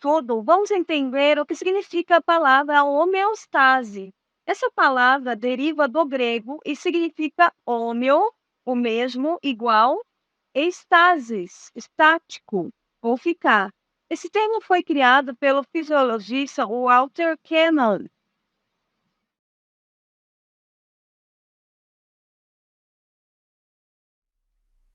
tudo, vamos entender o que significa a palavra homeostase. Essa palavra deriva do grego e significa homeo, o mesmo, igual, e stasis, estático, ou ficar. Esse termo foi criado pelo fisiologista Walter Cannon.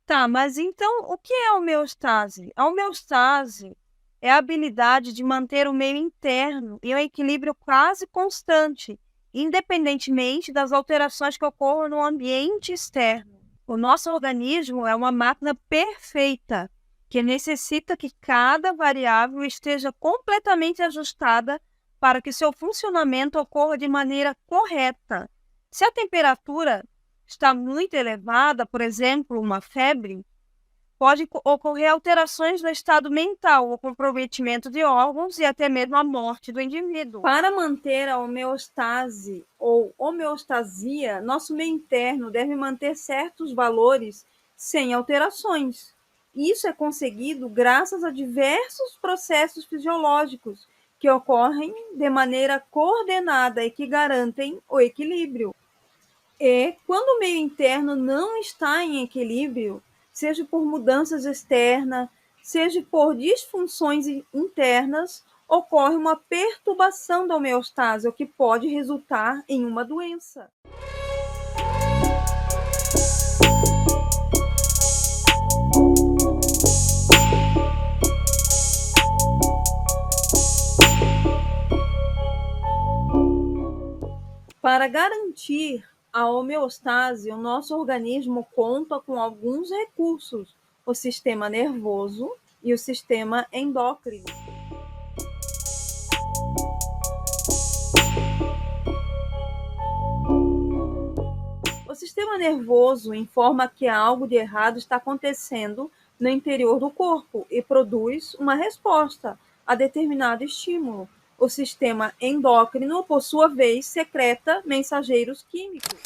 Tá, mas então o que é a homeostase? A homeostase é a habilidade de manter o meio interno em um equilíbrio quase constante, independentemente das alterações que ocorram no ambiente externo. O nosso organismo é uma máquina perfeita, que necessita que cada variável esteja completamente ajustada para que seu funcionamento ocorra de maneira correta. Se a temperatura está muito elevada, por exemplo, uma febre, pode ocorrer alterações no estado mental, o comprometimento de órgãos e até mesmo a morte do indivíduo. Para manter a homeostase ou homeostasia, nosso meio interno deve manter certos valores sem alterações. Isso é conseguido graças a diversos processos fisiológicos que ocorrem de maneira coordenada e que garantem o equilíbrio. E quando o meio interno não está em equilíbrio, seja por mudanças externas, seja por disfunções internas, ocorre uma perturbação da homeostase, o que pode resultar em uma doença. Para garantir a homeostase, o nosso organismo conta com alguns recursos: o sistema nervoso e o sistema endócrino. O sistema nervoso informa que algo de errado está acontecendo no interior do corpo e produz uma resposta a determinado estímulo. O sistema endócrino, por sua vez, secreta mensageiros químicos.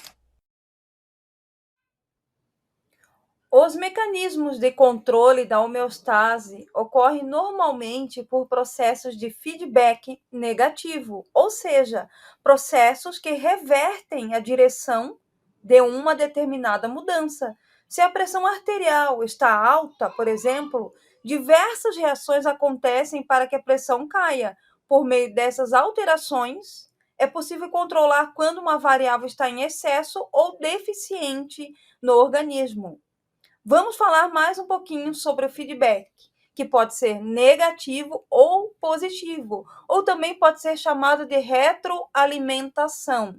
Os mecanismos de controle da homeostase ocorrem normalmente por processos de feedback negativo, ou seja, processos que revertem a direção de uma determinada mudança. Se a pressão arterial está alta, por exemplo, diversas reações acontecem para que a pressão caia. Por meio dessas alterações, é possível controlar quando uma variável está em excesso ou deficiente no organismo. Vamos falar mais um pouquinho sobre o feedback, que pode ser negativo ou positivo, ou também pode ser chamado de retroalimentação.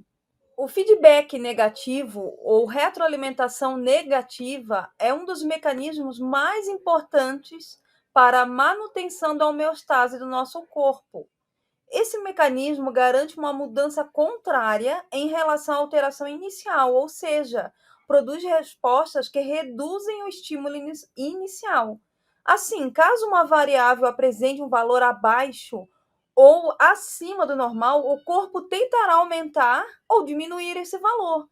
O feedback negativo ou retroalimentação negativa é um dos mecanismos mais importantes para a manutenção da homeostase do nosso corpo. Esse mecanismo garante uma mudança contrária em relação à alteração inicial, ou seja, produz respostas que reduzem o estímulo inicial. Assim, caso uma variável apresente um valor abaixo ou acima do normal, o corpo tentará aumentar ou diminuir esse valor.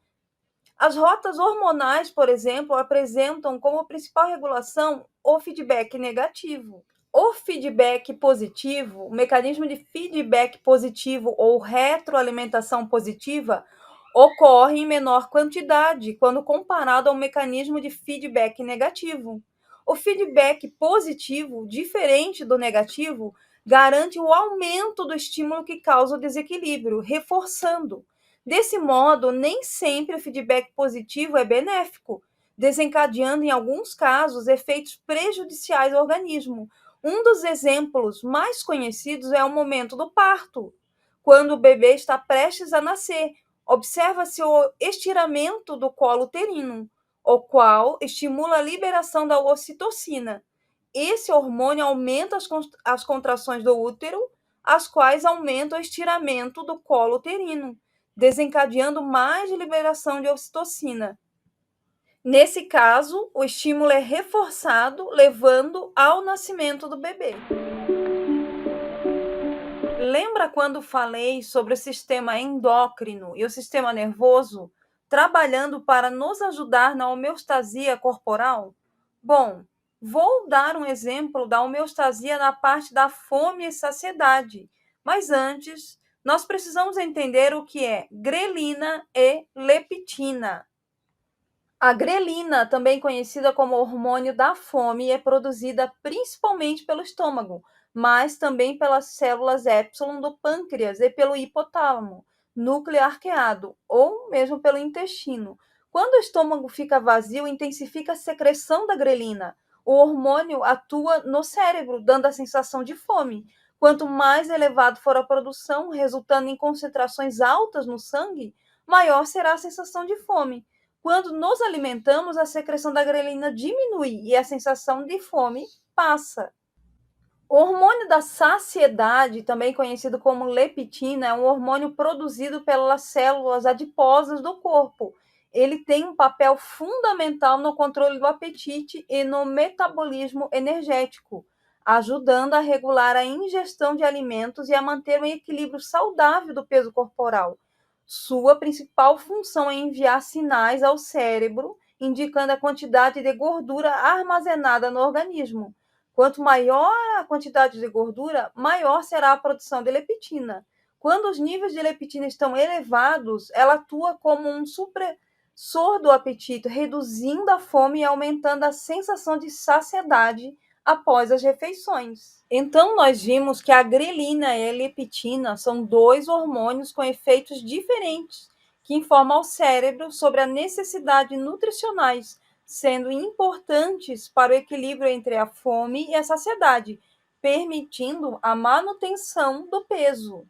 As rotas hormonais, por exemplo, apresentam como principal regulação o feedback negativo. O feedback positivo, o mecanismo de feedback positivo ou retroalimentação positiva, ocorre em menor quantidade quando comparado ao mecanismo de feedback negativo. O feedback positivo, diferente do negativo, garante o aumento do estímulo que causa o desequilíbrio, reforçando. Desse modo, nem sempre o feedback positivo é benéfico, desencadeando, em alguns casos, efeitos prejudiciais ao organismo. Um dos exemplos mais conhecidos é o momento do parto, quando o bebê está prestes a nascer. Observa-se o estiramento do colo uterino, o qual estimula a liberação da ocitocina. Esse hormônio aumenta as contrações do útero, as quais aumentam o estiramento do colo uterino, desencadeando mais liberação de ocitocina. Nesse caso, o estímulo é reforçado, levando ao nascimento do bebê. Lembra quando falei sobre o sistema endócrino e o sistema nervoso trabalhando para nos ajudar na homeostasia corporal? Bom, Vou dar um exemplo da homeostasia na parte da fome e saciedade, mas antes, nós precisamos entender o que é grelina e leptina. A grelina, também conhecida como hormônio da fome, é produzida principalmente pelo estômago, mas também pelas células épsilon do pâncreas e pelo hipotálamo, núcleo arqueado, ou mesmo pelo intestino. Quando o estômago fica vazio, intensifica a secreção da grelina. O hormônio atua no cérebro, dando a sensação de fome. Quanto mais elevado for a produção, resultando em concentrações altas no sangue, maior será a sensação de fome. Quando nos alimentamos, a secreção da grelina diminui e a sensação de fome passa. O hormônio da saciedade, também conhecido como leptina, é um hormônio produzido pelas células adiposas do corpo. Ele tem um papel fundamental no controle do apetite e no metabolismo energético, ajudando a regular a ingestão de alimentos e a manter um equilíbrio saudável do peso corporal. Sua principal função é enviar sinais ao cérebro, indicando a quantidade de gordura armazenada no organismo. Quanto maior a quantidade de gordura, maior será a produção de leptina. Quando os níveis de leptina estão elevados, ela atua como um supressor do apetite, reduzindo a fome e aumentando a sensação de saciedade após as refeições. Então, nós vimos que a grelina e a leptina são dois hormônios com efeitos diferentes, que informam ao cérebro sobre as necessidades nutricionais, sendo importantes para o equilíbrio entre a fome e a saciedade, permitindo a manutenção do peso.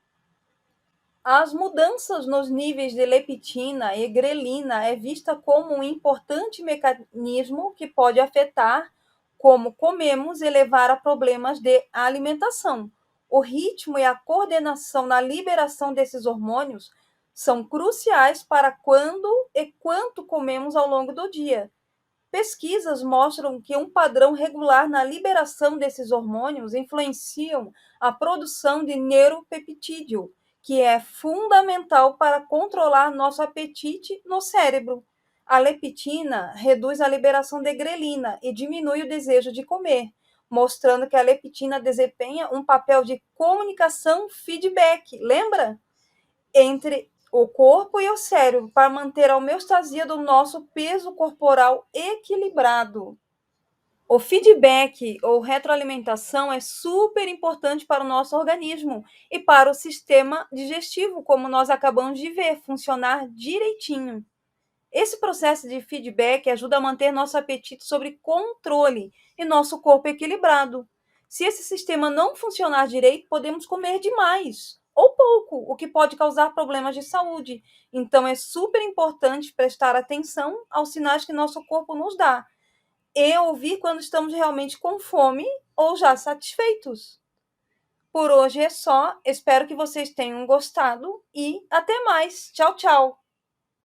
As mudanças nos níveis de leptina e grelina é vista como um importante mecanismo que pode afetar como comemos e levar a problemas de alimentação. O ritmo e a coordenação na liberação desses hormônios são cruciais para quando e quanto comemos ao longo do dia. Pesquisas mostram que um padrão regular na liberação desses hormônios influenciam a produção de neuropeptídeo, que é fundamental para controlar nosso apetite no cérebro. A leptina reduz a liberação de grelina e diminui o desejo de comer, mostrando que a leptina desempenha um papel de comunicação feedback, lembra? Entre o corpo e o cérebro para manter a homeostasia do nosso peso corporal equilibrado. O feedback ou retroalimentação é super importante para o nosso organismo e para o sistema digestivo, como nós acabamos de ver, funcionar direitinho. Esse processo de feedback ajuda a manter nosso apetite sob controle e nosso corpo equilibrado. Se esse sistema não funcionar direito, podemos comer demais ou pouco, o que pode causar problemas de saúde. Então, é super importante prestar atenção aos sinais que nosso corpo nos dá e ouvir quando estamos realmente com fome ou já satisfeitos. Por hoje é só, espero que vocês tenham gostado e até mais. Tchau, tchau!